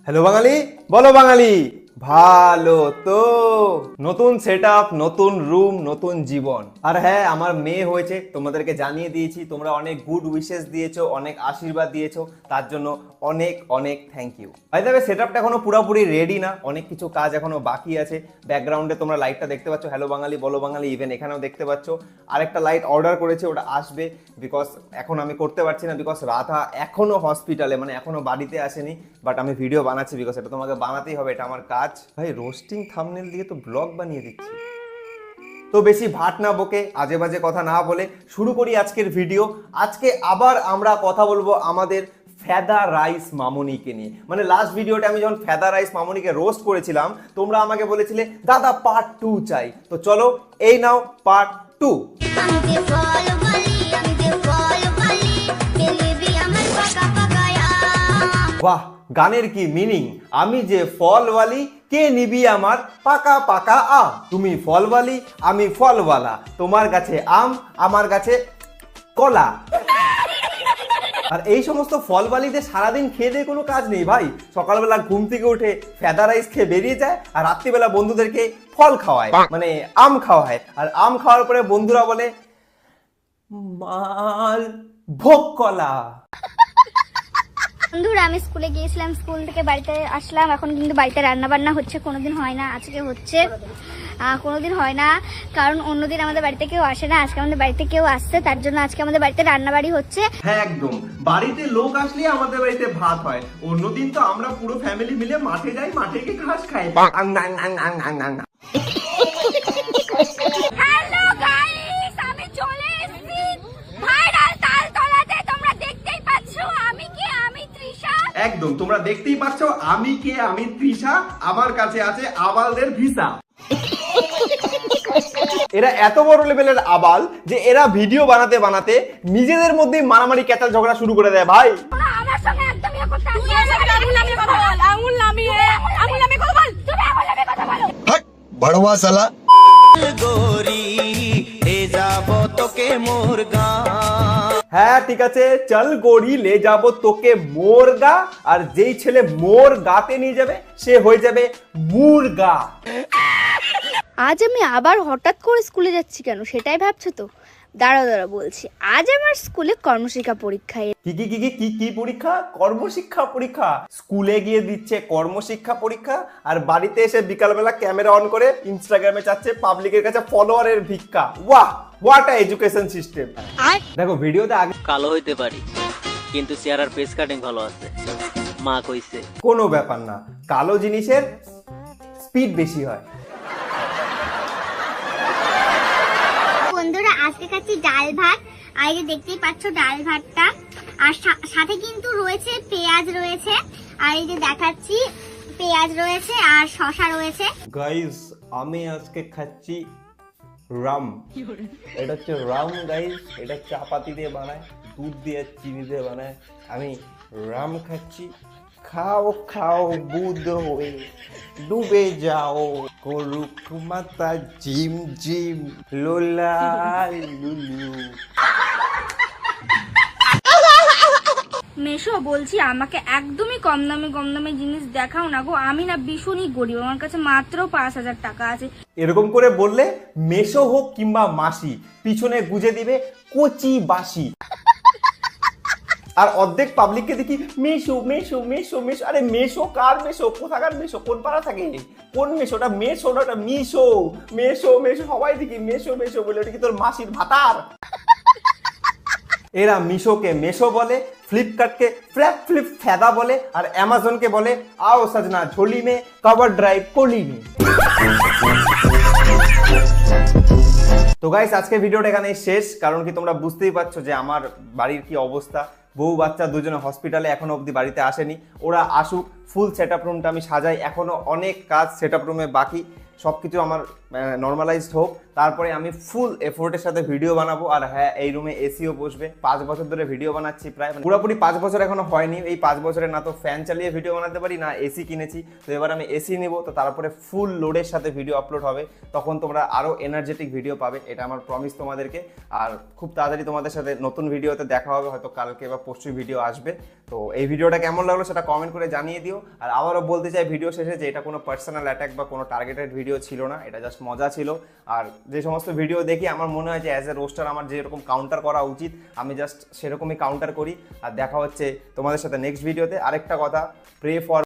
Hello বাঙালি, বলো বাঙালি ভালো তো। নতুন সেটআপ, নতুন রুম, নতুন জীবন। আর হ্যাঁ, আমার মেয়ে হয়েছে, তোমাদেরকে জানিয়ে দিয়েছি। তোমরা অনেক গুড উইশেস দিয়েছো, অনেক আশীর্বাদ দিয়েছো, তার জন্য অনেক অনেক থ্যাংক ইউ। ভাই তবে সেটআপটা এখনো পুরোপুরি রেডি না, অনেক কিছু কাজ এখনো বাকি আছে। ব্যাকগ্রাউন্ডে তোমরা লাইটটা দেখতে পাচ্ছ, হ্যালো বাঙালি বলো বাঙালি, ইভেন এখানেও দেখতে পাচ্ছ। আরেকটা লাইট অর্ডার করেছে, ওটা আসবে। বিকজ এখন আমি করতে পারছি না, বিকজ রাধা এখনো হসপিটালে, মানে এখনো বাড়িতে আসেনি। বাট আমি ভিডিও বানাচ্ছি, বিকজ এটা তোমাকে বানাতেই হবে, এটা আমার কাজ। ভাই রোস্টিং থাম্বনেল দিয়ে তো ব্লগ বানিয়ে দিচ্ছি। তো বেশি ভাট না বকে, আজে বাজে কথা না বলে শুরু করি আজকের ভিডিও। আজকে আবার আমরা কথা বলবো আমাদের ফেদা রাইস মামুনিকে নিয়ে। মানে লাস্ট ভিডিওতে আমি যখন ফেদা রাইস মামুনিকে রোস্ট করেছিলাম, তোমরা আমাকে বলেছিলে দাদা পার্ট 2 চাই। তো চলো এই নাও পার্ট 2। বাহ, গানের কি মিনিং! আমি যে ফলওয়ালি, কে নিবি আমার পাকা পাকা আম। তুমি ফলওয়ালি, আমি ফলওয়ালা, তোমার কাছে আম, আমার কাছে কলা। আর এই সমস্ত ফলওয়ালিদের সারাদিন খেয়ে দিয়ে কোনো কাজ নেই ভাই। সকালবেলা ঘুম থেকে উঠে ফেদা রাইস খেয়ে বেরিয়ে যায়, আর রাত্রিবেলা বন্ধুদেরকে ফল খাওয়ায়, মানে আম খাওয়ায়। আর আম খাওয়ার পরে বন্ধুরা বলে মাল ভোগ কলা। বন্ধুরা, আমি স্কুলে গিয়েছিলাম, স্কুল থেকে বাড়িতে আসলাম। এখন কিন্তু বাড়িতে রান্না বান্না হচ্ছে, কোনোদিন হয় না, আজকে হচ্ছে। কোনোদিন হয় না কারণ অন্যদিন আমাদের বাড়িতে কেউ আসে না, আজকে আমাদের বাড়িতে কেউ আসছে, তার জন্য আজকে আমাদের বাড়িতে রান্না বাড়ি হচ্ছে। হ্যাঁ একদম, বাড়িতে লোক আসলে আমাদের বাড়িতে ভাত হয়। অন্যদিন তো আমরা পুরো ফ্যামিলি মিলে মাঠে যাই, মাঠে গিয়ে ঘাস খাই। হ্যালো গাইস, আমি চলে এসেছি ভাইরাল তালতলাতে। তোমরা দেখতেই পাচ্ছো আমি তৃষা। একদম, তোমরা দেখতেই পাচ্ছ আমি কে, আমি তৃষা। আমার কাছে আছে আবালদের ভিসা। এরা এত বড় লেভেলের আবাল যে এরা ভিডিও বানাতে বানাতে নিজেদের মধ্যেই মারামারি ক্যাচাল ঝগড়া শুরু করে দেয় ভাই। আমার সঙ্গে একদম ইয়ে করতে আসবে না। আঙুল নামিয়ে কথা বল, আঙুল নামিয়ে কথা বল। তুমি আঙুল নামিয়ে কথা বলো। हट बड़वा साला गोरी ले जाबो तोके मोर गाँव। হ্যাঁ ঠিক আছে, চল গড়ি লে যাবো তোকে মোর গা। আর যেই ছেলে মোর গাতে নিয়ে যাবে সে হয়ে যাবে মুরগা। আজ আমি আবার হঠাৎ করে স্কুলে যাচ্ছি কেন সেটাই ভাবছো তো? দাঁড়া বলছি। আজ আমার স্কুলে কর্মশিক্ষা পরীক্ষা। কি কি কি কি কি পরীক্ষা? কর্মশিক্ষা পরীক্ষা। স্কুলে গিয়ে দিচ্ছে কর্মশিক্ষা পরীক্ষা, আর বাড়িতে এসে বিকালবেলা ক্যামেরা অন করে ইনস্টাগ্রামে চাচ্ছে পাবলিকের কাছে ফলোয়ারের ভিক্ষা। ওয়াহ, হোয়াট আ এডুকেশন সিস্টেম। দেখো ভিডিওতে আগে কালো হইতে পারি কিন্তু চেহারার ফেস কাটিং ভালো আছে, মা কইছে। কোনো ব্যাপার না, কালো জিনিসের স্পিড বেশি হয়। বন্ধুরা, আজকে খাচ্ছি ডাল ভাত। আর এই যে দেখতেই পাচ্ছ ডাল ভাতটা, আর সাথে কিন্তু রয়েছে পেঁয়াজ রয়েছে, আর এই যে দেখাচ্ছি পেঁয়াজ রয়েছে আর শসা রয়েছে। গাইস, আমি আজকে খাচ্ছি রাম। এটা হচ্ছে রাম গাইস, এটা চাপাতি দিয়ে বানায়, দুধ দিয়ে চিনি দিয়ে বানায়। আমি রাম খাচ্ছি। খাও খাও বুধ হয়ে ডুবে যাও, করুক মাতা জিম জিম লোলা লুলু। মেশো, বলছি আমাকে একদমই কম দামে জিনিস দেখাও না গো। আমি না ভীষণই গরিব, আমার কাছে মাত্র 5,000 টাকা আছে। এরকম করে বললে মেশো হোক কিংবা মাসি, পিছনে গুজে দিবে কচি বাসি। আর অর্ধেক পাবলিককে দেখি মেশো মেশো মেশো মেশো। আরে মেশো কার মেশো? কোথাকার মেশো? কোন পাড়া থাকে? কোন মেশোটা? মেশো না, ওটা মিশো। মেশো মেশো সবাই দেখি মেশো মেশো বলে। ওটা কি তোর মাসির ভাতার? এরা মিশোকে মেশো বলে, ফ্লিপকার্টকে ফ্লিপ ফেদা বলে, আর অ্যামাজনকে বলে আও সজনা ঝোলি মে কভার ড্রাইভ কোলি মে। তো গাইস, আজকের ভিডিওটা এখানেই শেষ। কারণ কি তোমরা বুঝতেই পারছো যে আমার বাড়ির কি অবস্থা। বউ বাচ্চা দুজনে হসপিটালে, এখনো অবধি বাড়িতে আসেনি। ওরা আসুক, ফুল সেটআপ রুমটা আমি সাজাই, এখনো অনেক কাজ সেটআপ রুমে বাকি। সব কিছু আমার নর্মালাইজড হোক, তারপরে আমি ফুল এফোর্টের সাথে ভিডিও বানাবো। আর হ্যাঁ, এই রুমে এসিও বসবে। 5 বছর ধরে ভিডিও বানাচ্ছি, প্রায় পুরোপুরি 5 বছর এখনো হয়নি। এই 5 বছরে না তো ফ্যান চালিয়ে ভিডিও বানাতে পারি, না এসি কিনেছি। তো এবার আমি এসি নিব, তো তারপরে ফুল লোডের সাথে ভিডিও আপলোড হবে, তখন তোমরা আরও এনার্জেটিক ভিডিও পাবে, এটা আমার প্রমিস তোমাদেরকে। আর খুব তাড়াতাড়ি তোমাদের সাথে নতুন ভিডিওতে দেখা হবে, হয়তো কালকে বা পরশু ভিডিও আসবে। তো এই ভিডিওটা কেমন লাগলো সেটা কমেন্ট করে জানিয়ে দিও। আর আবারও বলতে চাই ভিডিও শেষে যে এটা কোনো পার্সোনাল অ্যাটাক বা কোনো টার্গেটেড ভিডিও ছিল না, এটা জাস্ট মজা ছিল। আর যে সমস্ত ভিডিও দেখি আমার মনে হয় যে অ্যাজ এ রোস্টার আমার যেরকম কাউন্টার করা উচিত, আমি জাস্ট সেরকমই কাউন্টার করি। আর দেখা হচ্ছে তোমাদের সাথে নেক্সট ভিডিওতে। আরেকটা কথা, প্রে ফর